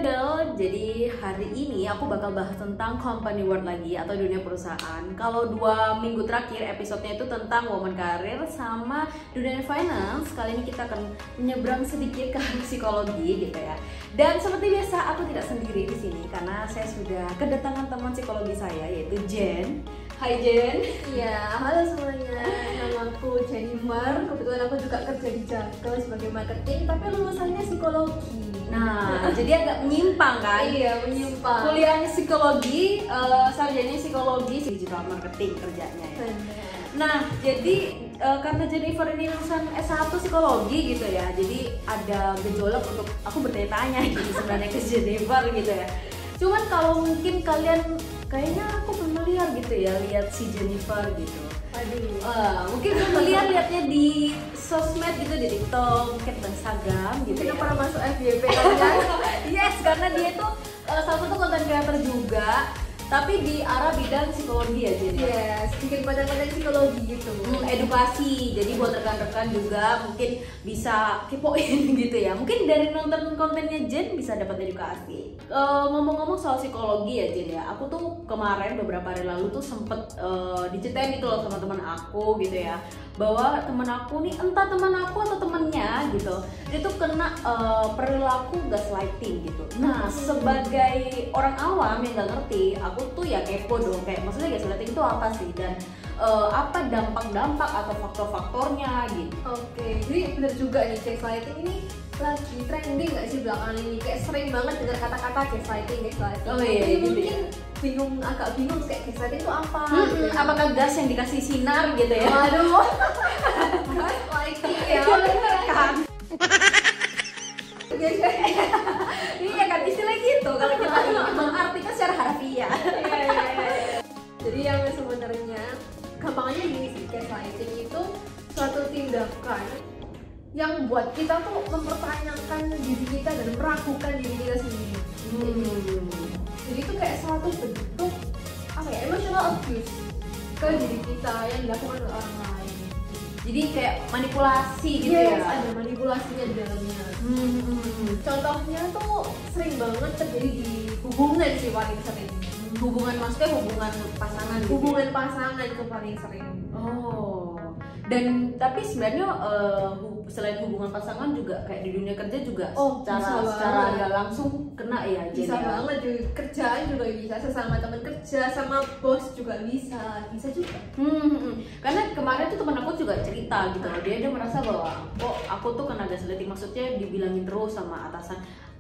Idol. Jadi hari ini aku bakal bahas tentang company world lagi atau dunia perusahaan. Kalau 2 minggu terakhir episodenya itu tentang woman career sama dunia finance, kali ini kita akan menyeberang sedikit ke psikologi gitu ya. Dan seperti biasa aku tidak sendiri di sini karena saya sudah kedatangan teman psikologi saya yaitu Jen. Hai Jen. Iya, halo semuanya. Nama aku Jennifer. Kebetulan aku juga kerja di Jakel sebagai marketing, tapi lulusannya psikologi. Nah, jadi agak menyimpang kan? Iya, menyimpang. Kuliahnya psikologi, sarjana psikologi, digital marketing kerjanya ya. Benar. Nah, jadi karena Jennifer ini lulusan S1 psikologi gitu ya, jadi ada gejolak untuk aku bertanya-tanya gitu sebenarnya ke Jennifer gitu ya. Cuman kalau mungkin kalian kayaknya aku familiar gitu ya lihat si Jennifer gitu. Aduh. Mungkin familiar lihatnya di sosmed gitu, di TikTok, mungkin di Instagram gitu. Kita Ya. pernah masuk FYP kan? Yes, karena dia itu salah satu content creator juga, tapi di arah bidang psikologi ya jadi. Iya, sedikit konten-konten psikologi gitu. Edukasi, jadi buat rekan-rekan juga mungkin bisa kepoin gitu ya. Mungkin dari nonton kontennya Jen bisa dapat edukasi. Ngomong-ngomong soal psikologi ya Jen ya, aku tuh kemarin beberapa hari lalu tuh sempet diceritain gitu loh sama teman aku gitu ya, bahwa teman aku nih, entah teman aku atau temennya gitu, dia tuh kena perilaku gaslighting gitu. Nah, sebagai orang awam yang nggak ngerti, aku tuh ya kepo dong, kayak maksudnya gaslighting itu apa sih dan apa dampak-dampak atau faktor-faktornya gitu. Oke, jadi bener juga nih, gaslighting ini lagi trending nggak sih belakangan ini? Kayak sering banget dengar kata-kata gaslighting. Oh iya, Jadi gitu mungkin ya. agak bingung kayak gaslighting itu apa? gitu. Apakah gas yang dikasih sinar gitu ya? Waduh, gaslighting ya. Kan? Iya kan, istilah gitu kalau kita mengartikan secara harfiah. Iya. Jadi yang sebenarnya gampangnya gini sih, gaslighting itu suatu tindakan yang buat kita tuh mempertanyakan diri kita dan meragukan diri kita sendiri. Jadi itu kayak suatu bentuk apa ya, emotional abuse ke diri kita yang dilakukan oleh orang lain. Jadi kayak manipulasi gitu Yes, ya. ada manipulasinya di dalamnya. Contohnya tuh sering banget terjadi di hubungan sih paling sering. Hubungan maksudnya hubungan pasangan gitu. Hubungan pasangan itu paling sering. Oh. Dan tapi sebenarnya selain hubungan pasangan juga kayak di dunia kerja juga Bisa secara banget. nggak langsung kena ya. Bisa Jen, ya? banget di kerjaan juga bisa, sesama teman kerja, sama bos juga bisa juga. Karena kemarin tuh teman aku juga cerita gitu loh, dia merasa bahwa kok aku tuh kena gaslighting, maksudnya dibilangin terus sama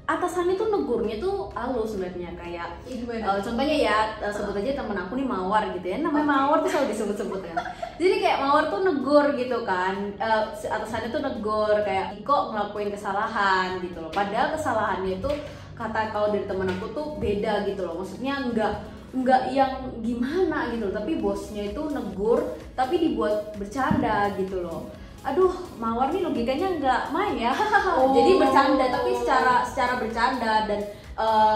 atasannya tuh negurnya tuh halus sebenarnya kayak contohnya ya sebut aja temen aku nih Mawar gitu ya, namanya Mawar tuh selalu disebut-sebut kan. Jadi kayak Mawar tuh negur gitu kan, atasannya tuh negur kayak kok ngelakuin kesalahan gitu loh, padahal kesalahannya itu kata kalau dari temen aku tuh beda gitu loh, maksudnya nggak yang gimana gitu loh, tapi bosnya itu negur tapi dibuat bercanda gitu loh. Aduh, Mawar nih logikanya nggak main ya. Jadi bercanda tapi secara bercanda, dan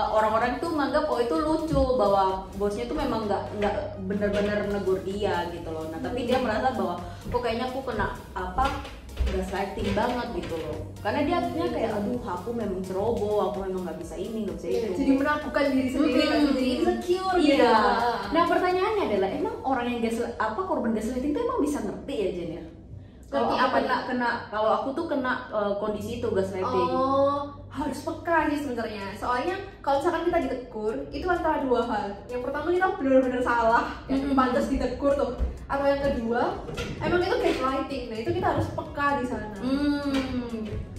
orang-orang tuh menganggap oh itu lucu bahwa bosnya tuh memang nggak benar-benar negur dia gitu loh. Nah, tapi dia merasa bahwa kok kayaknya aku kena gaslighting banget gitu loh. Karena dia akhirnya kayak aduh aku memang ceroboh, aku memang nggak bisa ini, nggak bisa itu. Jadi meragukan diri sendiri, jadi insecure gitu. Iya. Nah, pertanyaannya adalah emang orang yang korban gaslighting itu emang bisa ngerti ya Jen ya? Kalau aku kena kalau aku tuh kena kondisi itu gaslighting. Harus peka sih sebenarnya. Soalnya kalau misalkan kita ditegur, itu antara dua hal. Yang pertama kita benar-benar salah, yang pantas ditegur tuh. Atau yang kedua, emang itu gaslighting. Nah, itu kita harus peka di sana.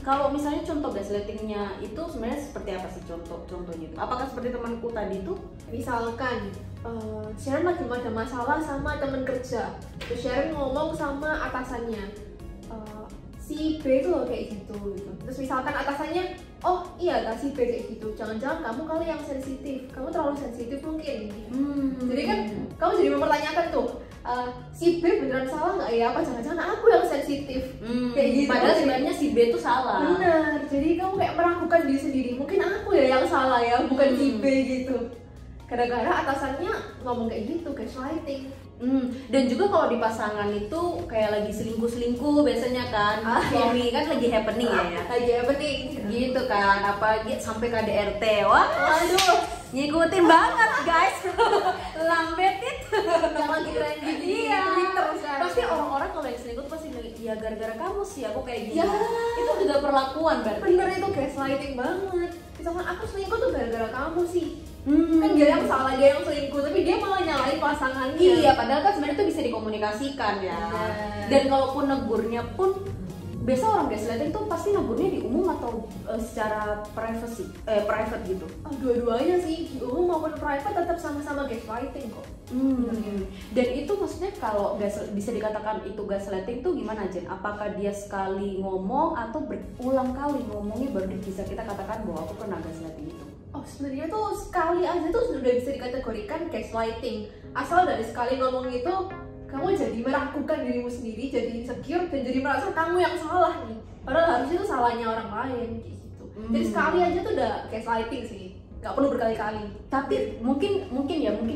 Kalau misalnya contoh gaslightingnya itu sebenarnya seperti apa sih contohnya itu? Apakah seperti temanku tadi tuh? Misalkan Sharon lagi ada masalah sama temen kerja, terus Sharon ngomong sama atasannya, si B itu loh kayak gitu. Terus misalkan atasannya, oh iya kak si B kayak gitu, jangan-jangan kamu kali yang sensitif, kamu terlalu sensitif mungkin. Jadi kan kamu jadi mempertanyakan tuh, si B beneran salah nggak ya? Apa jangan-jangan aku yang sensitif? Kayak gitu. Padahal sebenarnya si B itu salah. Benar. Jadi kamu kayak meragukan diri sendiri, mungkin aku ya yang salah ya, bukan si B gitu. gara-gara atasannya ngomong kayak gitu, gaslighting. Dan juga kalau di pasangan itu kayak lagi selingkuh biasanya kan, suami kan lagi happening ya, lagi happening gitu kan, apalagi sampai KDRT, wah, aduh, ngikutin banget guys, lambetit, yang lagi trending di iya. Twitter sekarang. Pasti orang-orang kalau yang selingkuh tuh pasti bilang, ya gara-gara kamu sih aku kayak gini. Ya. Itu juga perlakuan berarti. Bener, itu gaslighting banget. Misalkan aku selingkuh tuh gara-gara kamu sih. Kan dia yang salah, dia yang selingkuh, tapi dia malah nyalain pasangannya. Iya, padahal kan sebenarnya itu bisa dikomunikasikan ya. Dan kalaupun negurnya pun biasa orang gaslighting tuh pasti negurnya di umum atau secara private gitu. Dua-duanya sih, di umum maupun private tetap sama-sama gaslighting kok. Dan itu maksudnya kalau bisa dikatakan itu gaslighting tuh gimana Jen? Apakah dia sekali ngomong atau berulang kali ngomongnya baru bisa kita katakan bahwa aku kena gaslighting itu? Oh, sebenarnya tuh sekali aja tuh sudah bisa dikategorikan gaslighting. Asal dari sekali ngomong itu kamu jadi meragukan dirimu sendiri, jadi insecure dan jadi merasa kamu yang salah nih. Padahal harusnya itu salahnya orang lain kayak gitu. Jadi sekali aja tuh udah gaslighting sih. Gak perlu berkali-kali. Tapi mungkin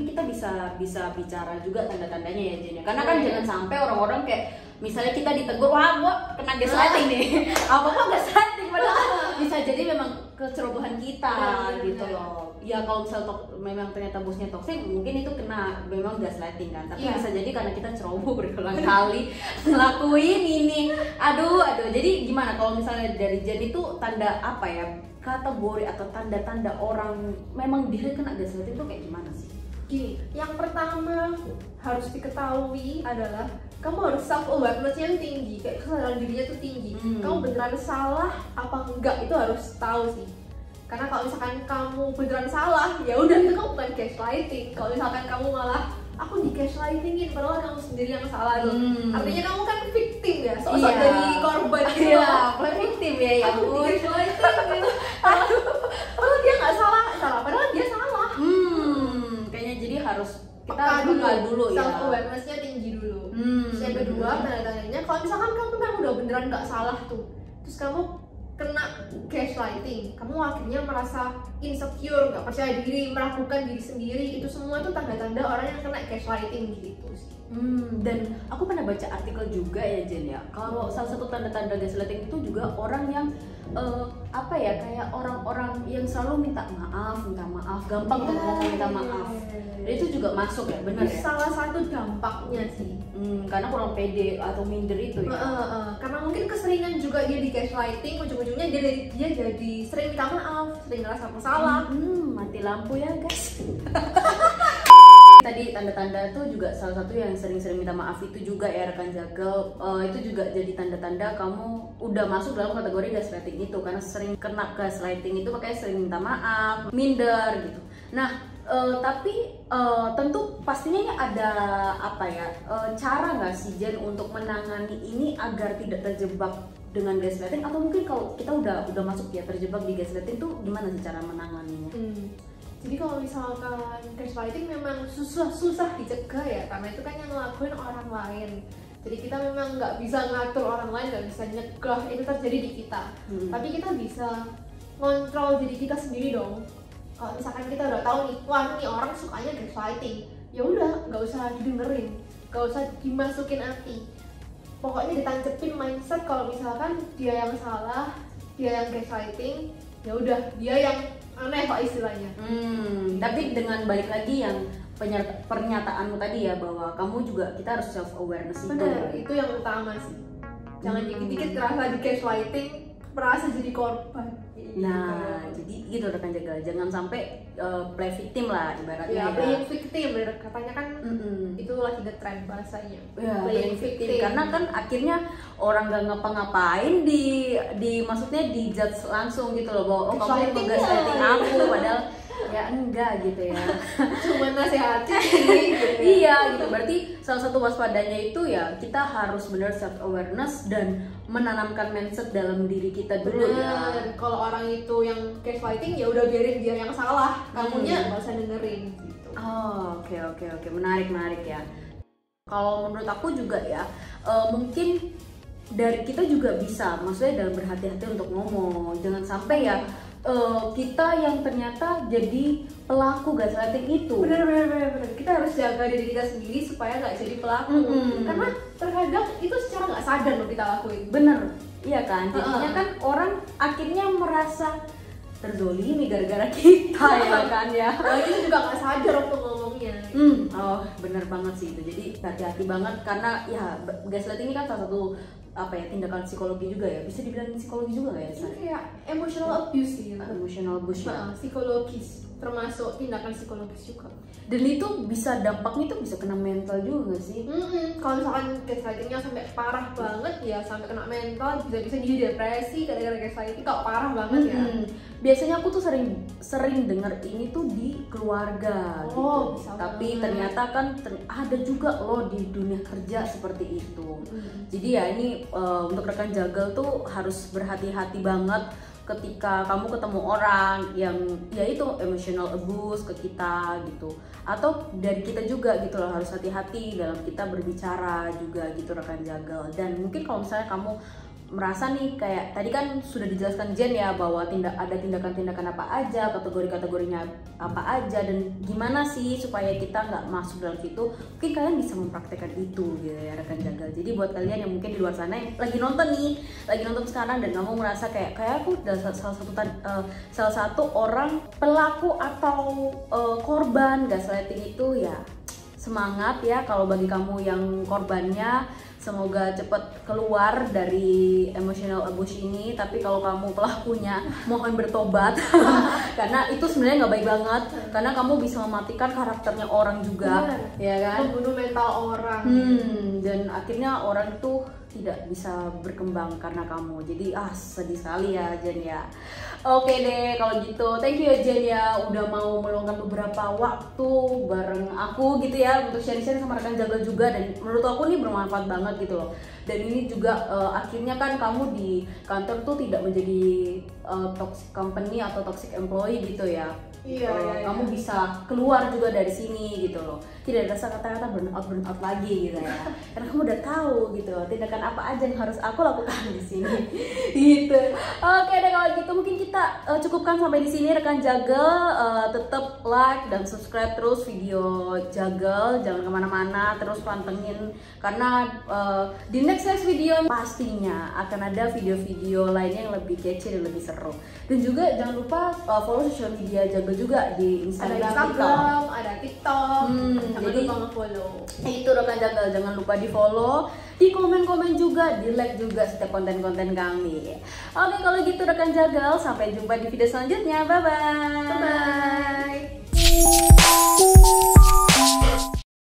kita bisa bicara juga tanda-tandanya ya Jen. Karena kan jangan sampai orang-orang kayak misalnya kita ditegur, wah gua kena gaslighting nih. Apa gaslighting, padahal bisa jadi memang kecerobohan kita gitu loh. Ya kalau misal memang ternyata bosnya toksik, mungkin itu kena memang gaslighting kan. Tapi bisa jadi karena kita ceroboh berulang kali ngelakuin ini. Aduh. Jadi gimana kalau misalnya dari Jen itu tanda apa ya? Kategori atau tanda-tanda orang memang dia kena gaslighting itu kayak gimana sih? Gini, yang pertama harus diketahui adalah kamu harus self awareness-nya tinggi, kayak kesadaran dirinya tuh tinggi. Kamu beneran salah apa enggak itu harus tahu sih. Karena kalau misalkan kamu beneran salah, ya udah itu kamu bukan gaslighting. Kalau misalkan kamu malah aku di gaslightingin padahal kamu sendiri yang salah tuh. Artinya kamu kan victim ya, sosok dari korban gitu. Iya, victim ya yang aku di gaslighting gitu. Padahal dia nggak salah, padahal dia salah. Kayaknya jadi harus kita peka dulu ya. Self awareness-nya tinggi dulu. Terus yang kedua tanda-tandanya kalau misalkan kamu memang udah beneran nggak salah tuh, terus kamu kena gaslighting, kamu akhirnya merasa insecure, nggak percaya diri, meragukan diri sendiri, itu semua itu tanda-tanda orang yang kena gaslighting gitu sih. Dan aku pernah baca artikel juga ya Jen ya, kalau salah satu tanda-tanda gaslighting itu juga orang yang apa ya, kayak orang-orang yang selalu minta maaf, gampang ngomong minta maaf. Dan itu juga masuk ya, benar ya? Salah satu dampaknya sih. Karena kurang pede atau minder itu ya. Karena mungkin keseringan juga dia di gaslighting, ujung-ujungnya dia jadi sering minta maaf, sering ngerasa bersalah. Mati lampu ya guys. Tadi tanda-tanda itu juga salah satu yang sering-sering minta maaf itu juga ya rekan jagal, itu juga jadi tanda-tanda kamu udah masuk dalam kategori gaslighting itu, karena sering kena gaslighting itu makanya sering minta maaf, minder gitu. Nah tapi tentu pastinya ada apa ya, cara nggak sih Jen untuk menangani ini agar tidak terjebak dengan gaslighting, atau mungkin kalau kita udah masuk ya terjebak di gaslighting tuh gimana sih cara menanganinya? Jadi kalau misalkan gaslighting memang susah dicegah ya, karena itu kan yang ngelakuin orang lain. Jadi kita memang nggak bisa ngatur orang lain, nggak bisa nyegah itu terjadi di kita. Tapi kita bisa ngontrol diri kita sendiri dong. Kalau misalkan kita udah tahu nih, wah nih orang sukanya gaslighting, ya udah nggak usah didengerin, nggak usah dimasukin hati. Pokoknya ditancepin mindset kalau misalkan dia yang salah, dia yang gaslighting, ya udah dia yang aneh kok istilahnya. Tapi dengan balik lagi yang pernyataanmu tadi ya, bahwa kamu juga kita harus self awareness. Benar, itu yang utama sih. Jangan dikit-dikit kerasa di gaslighting, merasa jadi korban. Nah, jadi gitu rekan jagal, jangan sampai play victim lah ibaratnya. Ya, playing victim, katanya kan itu lagi nge-trend bahasanya. Ya, playing victim. Karena kan akhirnya orang gak ngapa-ngapain di maksudnya di judge langsung gitu loh, bahwa oh kamu nge-gaslighting aku, padahal ya enggak gitu ya. Cuma nasihatin gitu. Iya gitu, berarti salah satu waspadanya itu ya kita harus benar self awareness dan menanamkan mindset dalam diri kita dulu. Bener. Kalau orang itu yang gaslighting ya udah biarin dia yang salah, kamunya nggak usah dengerin gitu. Oke, menarik ya. Kalau menurut aku juga ya mungkin dari kita juga bisa, maksudnya dalam berhati-hati untuk ngomong, jangan sampai ya kita yang ternyata jadi pelaku gaslighting itu. Bener. Kita harus jaga diri kita sendiri supaya nggak jadi pelaku. Karena terkadang itu secara nggak sadar loh kita lakuin. Bener, iya kan? Jadinya kan orang akhirnya merasa terzolimi gara-gara kita ya kan ya. Kita juga nggak sadar waktu ngomongnya. Oh bener banget sih itu. Jadi hati-hati banget karena ya gaslighting ini kan salah satu apa ya, tindakan psikologi juga ya, bisa dibilang psikologi juga nggak ya? Ini kayak emotional abuse sih, emotional abuse ya. Psikologis, termasuk tindakan psikologis juga. Dan itu bisa dampaknya itu bisa kena mental juga nggak sih? Kalau misalkan gaslightingnya sampai parah banget ya, sampai kena mental, bisa-bisa jadi depresi gara-gara gaslighting kalau parah banget ya. Biasanya aku tuh sering dengar ini tuh di keluarga gitu. Tapi ternyata kan ada juga loh di dunia kerja seperti itu. Jadi ya ini untuk rekan jagal tuh harus berhati-hati banget ketika kamu ketemu orang yang ya itu emotional abuse ke kita gitu, atau dari kita juga gitu loh, harus hati-hati dalam kita berbicara juga gitu rekan jagal. Dan mungkin kalau misalnya kamu merasa nih kayak tadi kan sudah dijelaskan Jen ya bahwa ada tindakan-tindakan apa aja, kategori-kategorinya apa aja, dan gimana sih supaya kita nggak masuk dalam situ. Mungkin kalian bisa mempraktekkan itu gitu ya rekan jagal. Jadi buat kalian yang mungkin di luar sana yang lagi nonton sekarang dan kamu merasa kayak aku salah satu orang pelaku atau korban gaslighting itu, ya semangat ya. Kalau bagi kamu yang korbannya, semoga cepat keluar dari emotional abuse ini. Tapi kalau kamu pelakunya, mohon bertobat karena itu sebenarnya nggak baik banget, karena kamu bisa mematikan karakternya orang juga. Ya kan, membunuh mental orang. Dan akhirnya orang itu tidak bisa berkembang karena kamu. Jadi sedih sekali ya Jen ya. Oke deh kalau gitu, thank you ya Jen ya udah mau meluangkan beberapa waktu bareng aku gitu ya untuk sharing-sharing sama rekan jagal juga. Dan menurut aku ini bermanfaat banget gitu loh. Dan ini juga akhirnya kan kamu di kantor tuh tidak menjadi toxic company atau toxic employee gitu ya. Iya. Kamu bisa keluar juga dari sini gitu loh, tidak ada kata-kata burnout lagi gitu ya. Karena kamu udah tahu gitu tindakan apa aja yang harus aku lakukan di sini gitu. Oke deh kalau gitu mungkin kita cukupkan sampai di sini rekan jagal. Tetap like dan subscribe terus video jagal, jangan kemana-mana, terus pantengin karena di next video pastinya akan ada video-video lainnya yang lebih kece dan lebih seru. Dan juga jangan lupa follow social media jagal juga di Instagram, ada TikTok. Jadi follow. Itu rekan jagal, jangan lupa di follow, di komen-komen juga, di like juga setiap konten-konten kami. Oke kalau gitu rekan jagal, sampai jumpa di video selanjutnya. Bye bye.